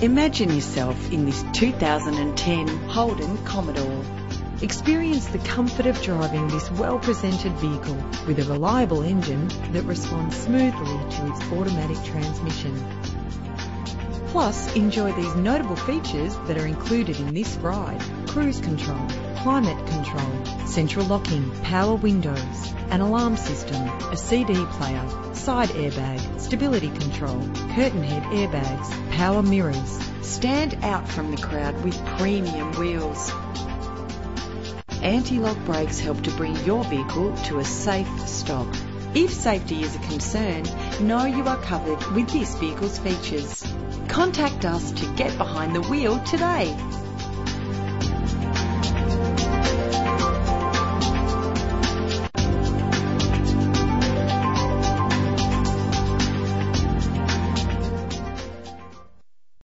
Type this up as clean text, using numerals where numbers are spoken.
Imagine yourself in this 2010 Holden Commodore. Experience the comfort of driving this well-presented vehicle with a reliable engine that responds smoothly to its automatic transmission. Plus, enjoy these notable features that are included in this ride: cruise control, climate control, central locking, power windows, an alarm system, a CD player, side airbag, stability control, curtain head airbags, power mirrors. Stand out from the crowd with premium wheels. Anti-lock brakes help to bring your vehicle to a safe stop. If safety is a concern, know you are covered with this vehicle's features. Contact us to get behind the wheel today.